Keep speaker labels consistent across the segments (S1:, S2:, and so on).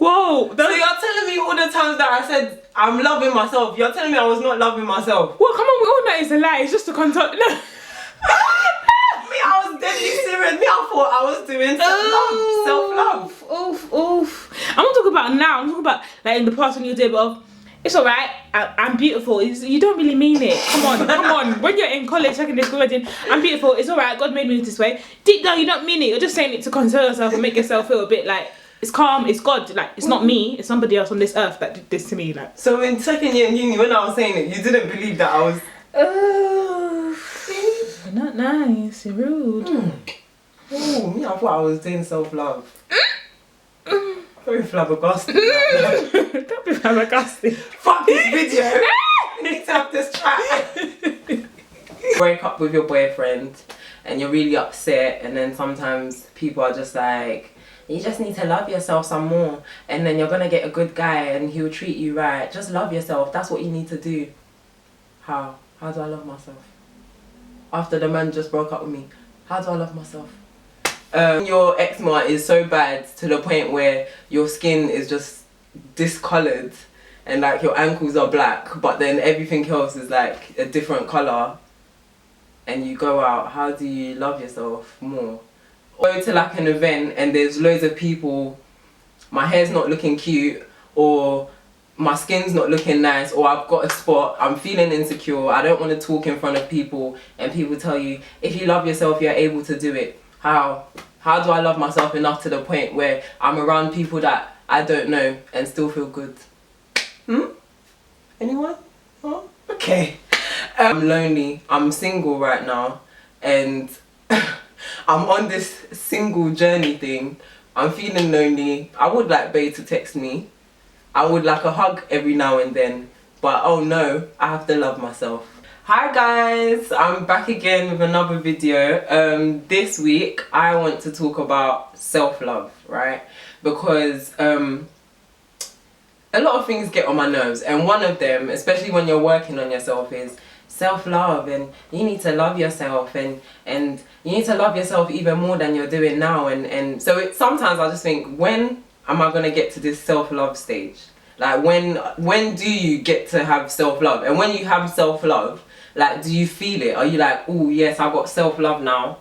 S1: Whoa.
S2: So you're telling me all the times that I said I'm loving myself, you're telling me I was not loving myself?
S1: Well, come on, we all know it's a lie. It's just a control. No.
S2: Me, I was deadly serious. Me, I thought I was doing self-love.
S1: Oof. I'm not talking about now. I'm talking about like in the past when you did, but it's alright. I'm beautiful. You don't really mean it. Come on. When you're in college, secondary school, I'm beautiful. It's alright. God made me this way. Deep down, you don't mean it. You're just saying it to console yourself and make yourself feel a bit like it's calm. It's God. Like it's not me. It's somebody else on this earth that did this to me. Like.
S2: So in second year in uni, when I was saying it, you didn't believe that I was.
S1: You're not nice. You're rude.
S2: Oh, me, I thought I was doing self-love. Very flabbergasted.
S1: Don't be flabbergasted.
S2: Fuck this video. We need to have this chat. Break up with your boyfriend and you're really upset, and then sometimes people are just like, you just need to love yourself some more, and then you're gonna get a good guy and he'll treat you right. Just love yourself. That's what you need to do. How do I love myself? After the man just broke up with me, how do I love myself? Your eczema is so bad to the point where your skin is just discoloured and like your ankles are black, but then everything else is like a different colour, and you go out, how do you love yourself more? Go to like an event and there's loads of people, my hair's not looking cute, or my skin's not looking nice, or I've got a spot, I'm feeling insecure, I don't want to talk in front of people, and people tell you, if you love yourself, you're able to do it. How do I love myself enough to the point where I'm around people that I don't know and still feel good? Anyone? Oh, okay. I'm lonely, I'm single right now, and I'm on this single journey thing. I'm feeling lonely. I would like Bae to text me. I would like a hug every now and then, but oh no, I have to love myself. Hi guys, I'm back again with another video. This week I want to talk about self-love, right? Because a lot of things get on my nerves, and one of them, especially when you're working on yourself, is self-love, and you need to love yourself, and you need to love yourself even more than you're doing now, and so sometimes I just think, when am I gonna get to this self-love stage? Like when do you get to have self-love? And when you have self-love, like, do you feel it? Are you like, oh yes, I got self-love now,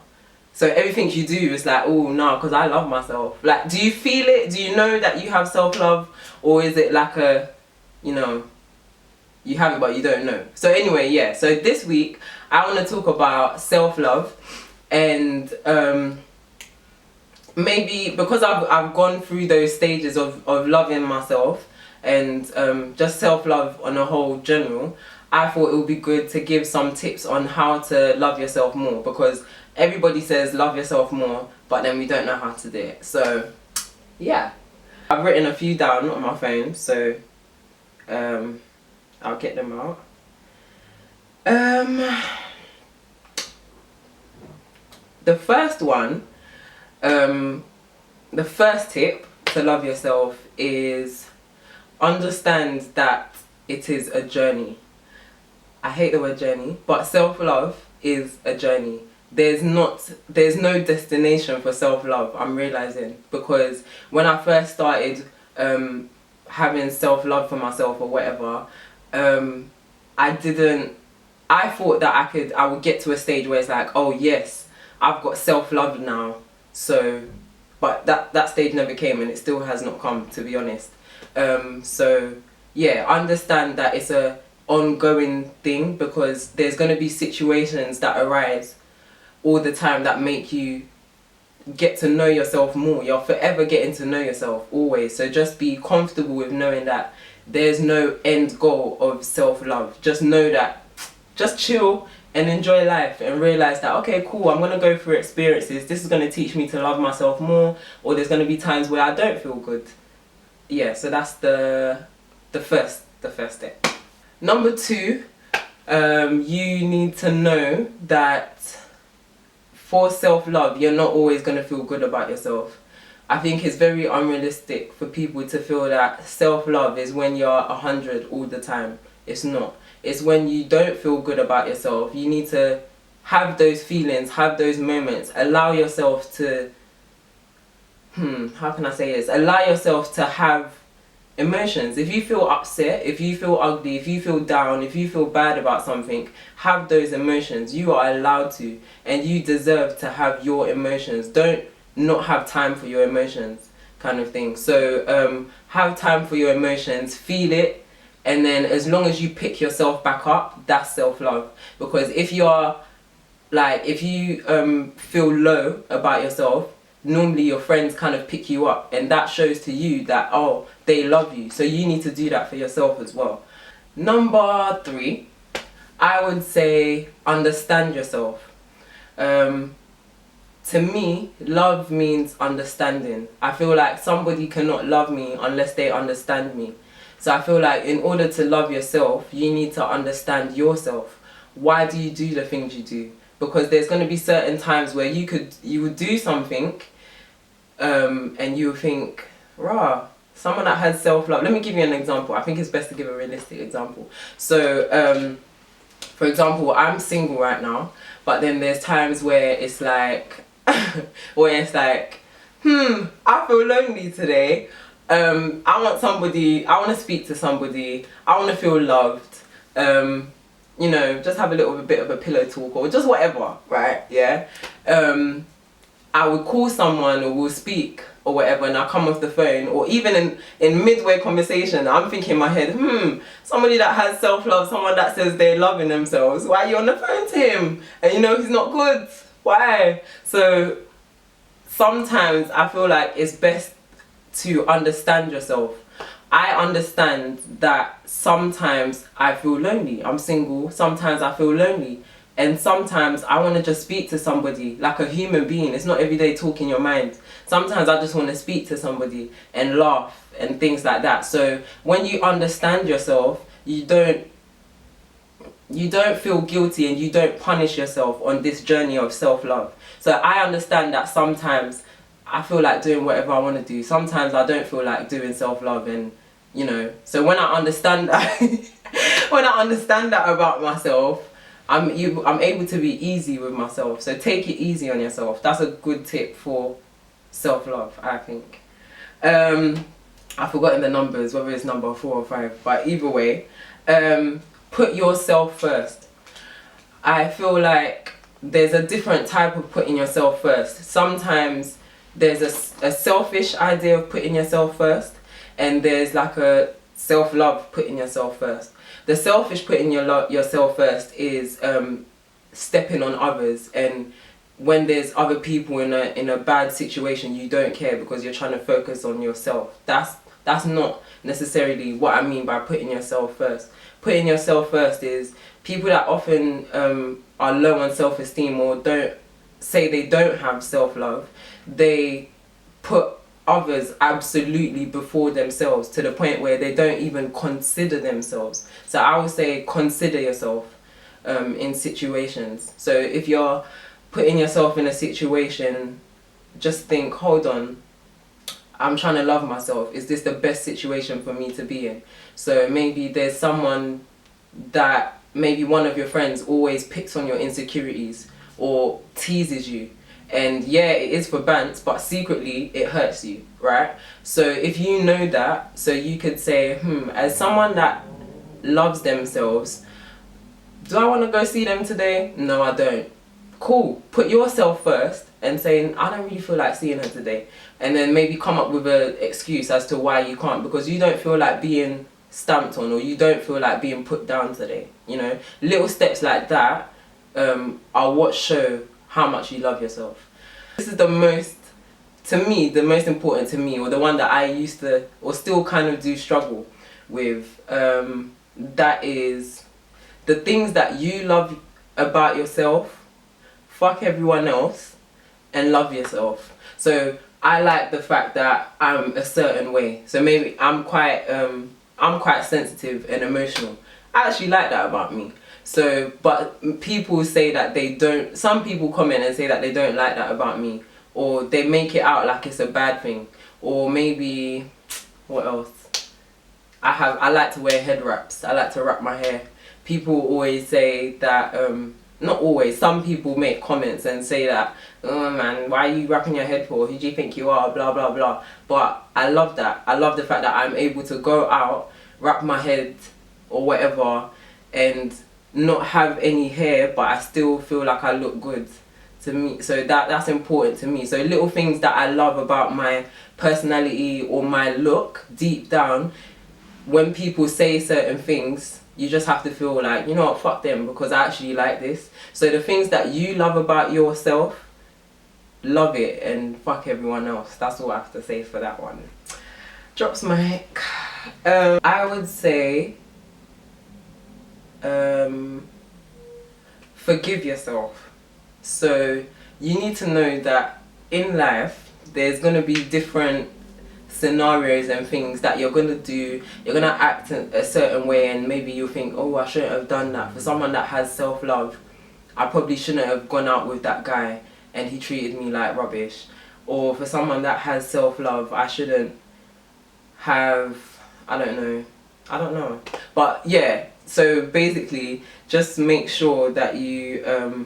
S2: so everything you do is like, oh no, because I love myself? Like, do you feel it? Do you know that you have self-love? Or is it like a, you know, you have it but you don't know? So anyway, yeah, so this week I want to talk about self-love, and maybe because I've gone through those stages of loving myself and just self-love on a whole general, I thought it would be good to give some tips on how to love yourself more, because everybody says love yourself more, but then we don't know how to do it. So yeah, I've written a few down on my phone, so I'll get them out. The first one, the first tip to love yourself is understand that it is a journey. I hate the word journey, but self-love is a journey. There's no destination for self-love, I'm realizing, because when I first started having self-love for myself or whatever, I thought that I would get to a stage where it's like, oh yes, I've got self-love now, so, but that stage never came, and it still has not come, to be honest. So yeah, understand that it's a ongoing thing, because there's going to be situations that arise all the time that make you get to know yourself more. You're forever getting to know yourself, always. So just be comfortable with knowing that there's no end goal of self-love. Just know that, just chill and enjoy life, and realize that, okay, cool, I'm going to go through experiences, this is going to teach me to love myself more, or there's going to be times where I don't feel good. Yeah, so that's the first step. Number two, you need to know that for self-love, you're not always going to feel good about yourself. I think it's very unrealistic for people to feel that self-love is when you're 100 all the time. It's not. It's when you don't feel good about yourself. You need to have those feelings, have those moments, allow yourself to how can I say this? Allow yourself to have emotions. If you feel upset, if you feel ugly, if you feel down, if you feel bad about something, have those emotions. You are allowed to, and you deserve to have your emotions. Don't not have time for your emotions, kind of thing. So have time for your emotions, feel it, and then as long as you pick yourself back up, that's self-love. Because if you're like, if you feel low about yourself, normally your friends kind of pick you up, and that shows to you that, oh, they love you. So you need to do that for yourself as well. Number 3, I would say understand yourself. To me, love means understanding. I feel like somebody cannot love me unless they understand me. So I feel like in order to love yourself, you need to understand yourself. Why do you do the things you do? Because there's going to be certain times where you would do something and you would think, rah, someone that has self-love. Let me give you an example. I think it's best to give a realistic example. So for example, I'm single right now, but then there's times where it's like I feel lonely today. I want to speak to somebody, I want to feel loved, you know, just have a little bit of a pillow talk or just whatever, right? Yeah. I would call someone or we'll speak or whatever, and I'll come off the phone, or even in midway conversation, I'm thinking in my head, somebody that has self-love, someone that says they're loving themselves, why are you on the phone to him? And you know he's not good. Why? So sometimes I feel like it's best to understand yourself. I understand that sometimes I feel lonely. I'm single, sometimes I feel lonely. And sometimes I want to just speak to somebody like a human being. It's not every day talking your mind. Sometimes I just want to speak to somebody and laugh and things like that. So when you understand yourself, you don't feel guilty and you don't punish yourself on this journey of self-love. So I understand that sometimes I feel like doing whatever I want to do. Sometimes I don't feel like doing self-love, and you know. So when I understand that, when I understand that about myself, I'm able to be easy with myself. So take it easy on yourself. That's a good tip for self-love, I think. I've forgotten the numbers, whether it's number 4 or 5, but either way, put yourself first. I feel like there's a different type of putting yourself first. Sometimes there's a selfish idea of putting yourself first, and there's like a self-love putting yourself first. The selfish putting yourself first is stepping on others, and when there's other people in a bad situation, you don't care because you're trying to focus on yourself. That's not necessarily what I mean by putting yourself first. Putting yourself first is people that often are low on self-esteem or don't have self-love. They put others absolutely before themselves to the point where they don't even consider themselves. So I would say consider yourself in situations. So if you're putting yourself in a situation, just think, hold on, I'm trying to love myself. Is this the best situation for me to be in? So maybe there's someone that, maybe one of your friends always picks on your insecurities or teases you. And yeah, it is for bants, but secretly it hurts you, right? So if you know that, so you could say, as someone that loves themselves, do I want to go see them today? No, I don't. Cool. Put yourself first and saying, I don't really feel like seeing her today. And then maybe come up with an excuse as to why you can't, because you don't feel like being stamped on, or you don't feel like being put down today. You know, little steps like that are what show how much you love yourself. This is the most important to me, or the one that I used to, or still kind of do struggle with. That is the things that you love about yourself. Fuck everyone else and love yourself. So I like the fact that I'm a certain way. So maybe I'm quite sensitive and emotional. I actually like that about me. So, but people say that they don't, some people comment and say that they don't like that about me, or they make it out like it's a bad thing. Or maybe, what else? I like to wear head wraps. I like to wrap my hair. People always say that not always, some people make comments and say that, oh man, why are you wrapping your head for? Who do you think you are? Blah, blah, blah. But I love that. I love the fact that I'm able to go out, wrap my head or whatever, and not have any hair, but I still feel like I look good to me. So that's important to me. So little things that I love about my personality or my look, deep down, when people say certain things, you just have to feel like, you know what, fuck them, because I actually like this. So the things that you love about yourself, love it, and fuck everyone else. That's all I have to say for that one. Drops mic. I would say forgive yourself. So you need to know that in life there's going to be different scenarios and things that you're going to do. You're going to act in a certain way, and maybe you'll think, oh, I shouldn't have done that. For someone that has self-love, I probably shouldn't have gone out with that guy and he treated me like rubbish. Or for someone that has self-love, I shouldn't have, I don't know. But yeah, so basically just make sure that you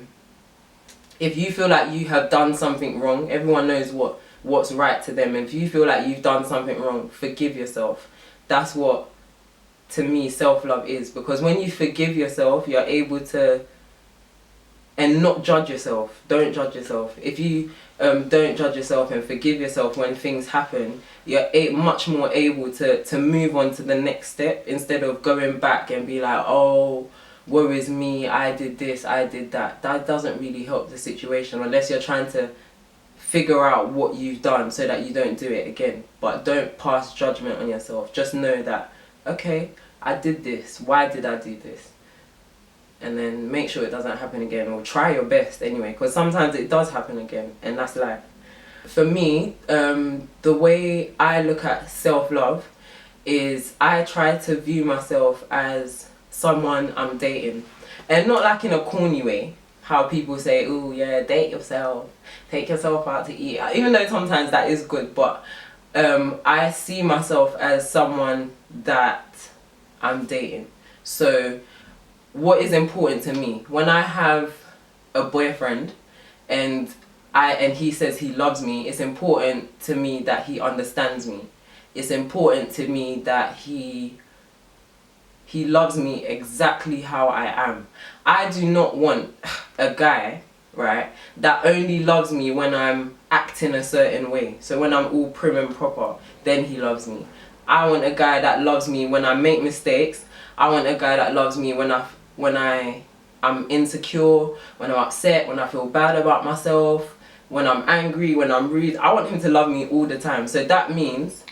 S2: if you feel like you have done something wrong, everyone knows what's right to them. If you feel like you've done something wrong, forgive yourself. That's what, to me, self-love is. Because when you forgive yourself, you're able to, and not judge yourself. Don't judge yourself. If you don't judge yourself and forgive yourself when things happen, you're much more able to move on to the next step, instead of going back and be like, oh, woe is me, I did this, I did that. That doesn't really help the situation, unless you're trying to figure out what you've done so that you don't do it again. But don't pass judgment on yourself. Just know that, okay, I did this, why did I do this? And then make sure it doesn't happen again, or try your best anyway, because sometimes it does happen again, and that's life. For me, the way I look at self-love is I try to view myself as someone I'm dating, and not like in a corny way, how people say, oh yeah, date yourself, take yourself out to eat, even though sometimes that is good. But I see myself as someone that I'm dating. So what is important to me, when I have a boyfriend and he says he loves me, it's important to me that he understands me. It's important to me that he loves me exactly how I am. I do not want a guy, right, that only loves me when I'm acting a certain way. So when I'm all prim and proper, then he loves me. I want a guy that loves me when I make mistakes. I want a guy that loves me when I'm insecure, when I'm upset, when I feel bad about myself, when I'm angry, when I'm rude. I want him to love me all the time. So that means,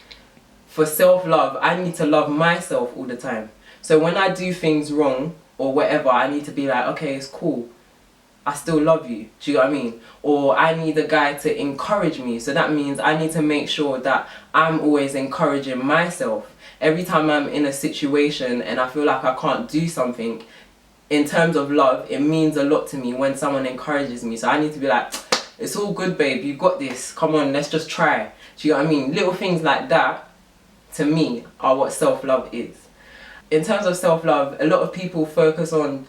S2: for self-love, I need to love myself all the time. So when I do things wrong or whatever, I need to be like, okay, it's cool, I still love you. Do you know what I mean? Or I need a guy to encourage me. So that means I need to make sure that I'm always encouraging myself. Every time I'm in a situation and I feel like I can't do something, in terms of love, it means a lot to me when someone encourages me. So I need to be like, it's all good, babe, you got this, come on, let's just try. Do you know what I mean? Little things like that, to me, are what self-love is. In terms of self-love, a lot of people focus on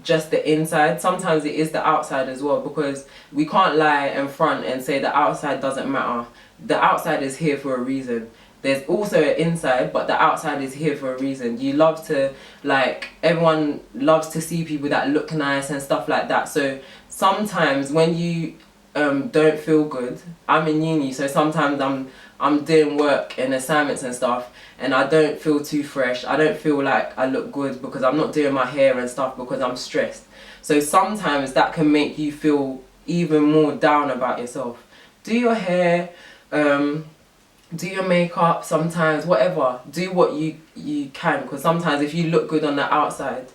S2: just the inside. Sometimes it is the outside as well, because we can't lie in front and say the outside doesn't matter. The outside is here for a reason. There's also an inside, but the outside is here for a reason. You love to, like, everyone loves to see people that look nice and stuff like that. So sometimes when you don't feel good, I'm in uni, so sometimes I'm doing work and assignments and stuff, and I don't feel too fresh. I don't feel like I look good because I'm not doing my hair and stuff because I'm stressed. So sometimes that can make you feel even more down about yourself. Do your hair, do your makeup sometimes, whatever. Do what you can, because sometimes if you look good on the outside,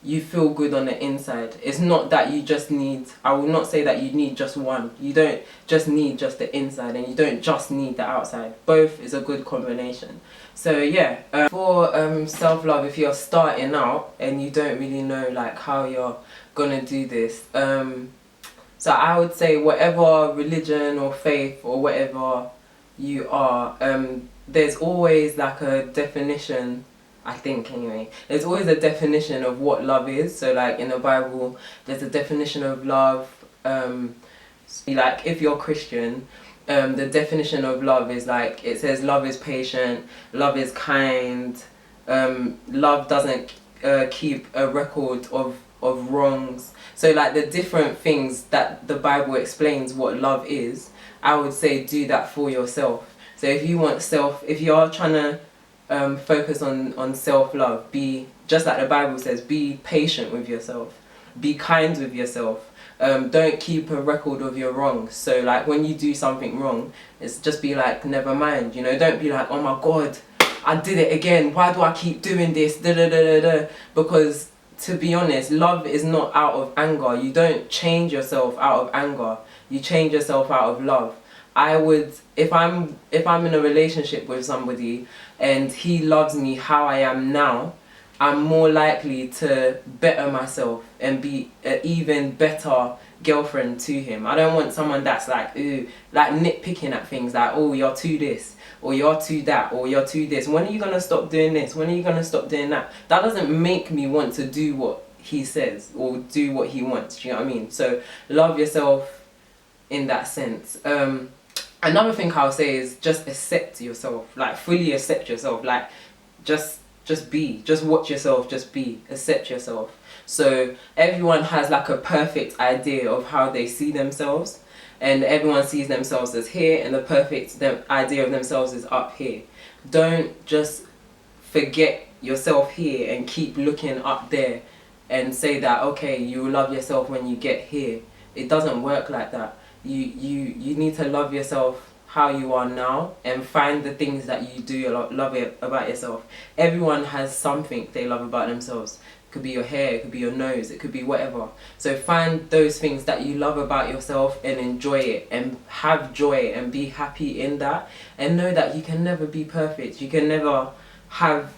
S2: you feel good on the inside. It's not that you just need, I will not say that you need just one. You don't just need just the inside, and you don't just need the outside. Both is a good combination. So yeah, for self-love, if you're starting out and you don't really know like how you're gonna do this, so I would say whatever religion or faith or whatever you are, there's always like a definition I think anyway. There's always a definition of what love is. So like in the Bible, there's a definition of love. Like if you're Christian, the definition of love is like, it says love is patient, love is kind, love doesn't keep a record of wrongs. So like the different things that the Bible explains what love is, I would say do that for yourself. So if you want if you're trying to focus on self-love, be, just like the Bible says, be patient with yourself, be kind with yourself. Don't keep a record of your wrongs. So like when you do something wrong, it's just be like, never mind, you know. Don't be like, oh my God, I did it again, why do I keep doing this, da da da da da. Because to be honest, love is not out of anger. You don't change yourself out of anger, you change yourself out of love. I would, if I'm in a relationship with somebody and he loves me how I am now, I'm more likely to better myself and be an even better girlfriend to him. I don't want someone that's like, ooh, like nitpicking at things like, oh, you're too this, or you're too that, or you're too this. When are you going to stop doing this? When are you going to stop doing that? That doesn't make me want to do what he says or do what he wants. Do you know what I mean? So love yourself in that sense. Another thing I'll say is just accept yourself, like fully accept yourself, like just be, just watch yourself, just be, accept yourself. So everyone has like a perfect idea of how they see themselves, and everyone sees themselves as here, and the perfect idea of themselves is up here. Don't just forget yourself here and keep looking up there and say that, okay, you will love yourself when you get here. It doesn't work like that. You need to love yourself how you are now and find the things that you do love about yourself. Everyone has something they love about themselves. It could be your hair, it could be your nose, it could be whatever. So find those things that you love about yourself and enjoy it and have joy and be happy in that, and know that you can never be perfect. You can never have,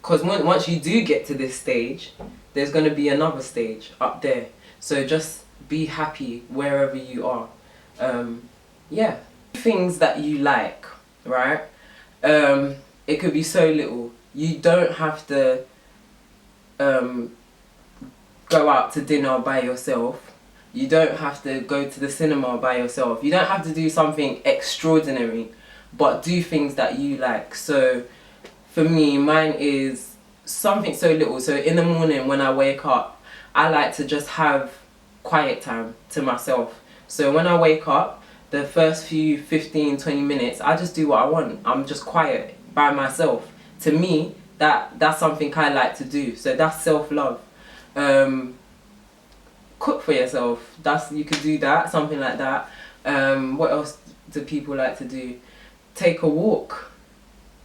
S2: because once you do get to this stage, there's going to be another stage up there. So just be happy wherever you are. Yeah, things that you like, right? It could be so little. You don't have to go out to dinner by yourself. You don't have to go to the cinema by yourself. You don't have to do something extraordinary, but do things that you like. So for me, mine is something so little. So in the morning when I wake up, I like to just have quiet time to myself. So when I wake up, the first few 15-20 minutes, I just do what I want. I'm just quiet by myself. To me, that's something I like to do. So that's self-love. Cook for yourself. You could do that, something like that. What else do people like to do? Take a walk.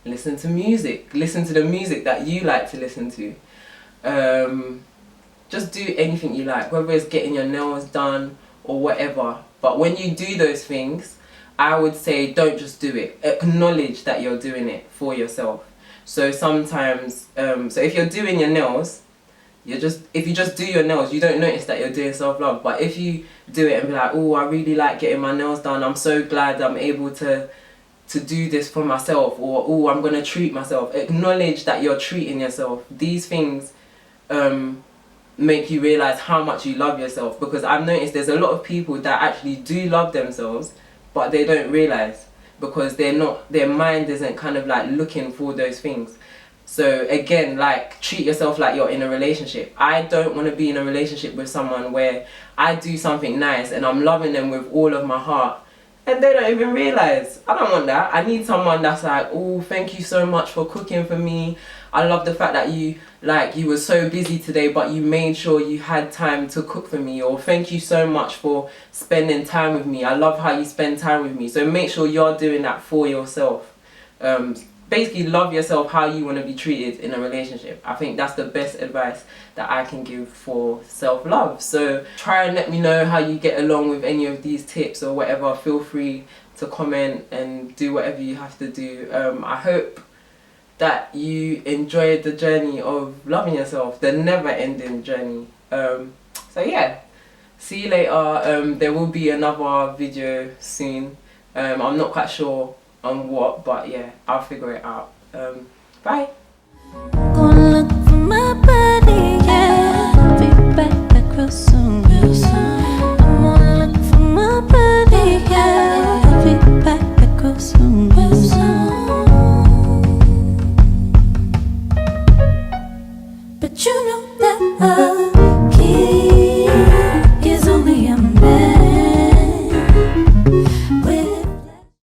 S2: Listen to music. Listen to the music that you like to listen to. Just do anything you like, whether it's getting your nails done or whatever. But when you do those things, I would say don't just do it. Acknowledge that you're doing it for yourself. So sometimes, so if you're doing your nails, if you just do your nails, you don't notice that you're doing self-love. But if you do it and be like, oh, I really like getting my nails done, I'm so glad I'm able to do this for myself, or oh, I'm going to treat myself. Acknowledge that you're treating yourself. These things make you realize how much you love yourself, because I've noticed there's a lot of people that actually do love themselves, but they don't realize, because their mind isn't kind of like looking for those things. So again, like, treat yourself like you're in a relationship. I don't want to be in a relationship with someone where I do something nice and I'm loving them with all of my heart and they don't even realize. I don't want that. I need someone that's like, oh, thank you so much for cooking for me. I love the fact that you were so busy today, but you made sure you had time to cook for me. Or thank you so much for spending time with me. I love how you spend time with me. So make sure you're doing that for yourself. Basically, love yourself how you want to be treated in a relationship. I think that's the best advice that I can give for self-love. So try and let me know how you get along with any of these tips or whatever. Feel free to comment and do whatever you have to do. I hope that you enjoyed the journey of loving yourself, the never-ending journey. So yeah, see you later. There will be another video soon. I'm not quite sure on what, but yeah, I'll figure it out. Bye.
S3: Gonna look for my body, yeah. Be back real soon.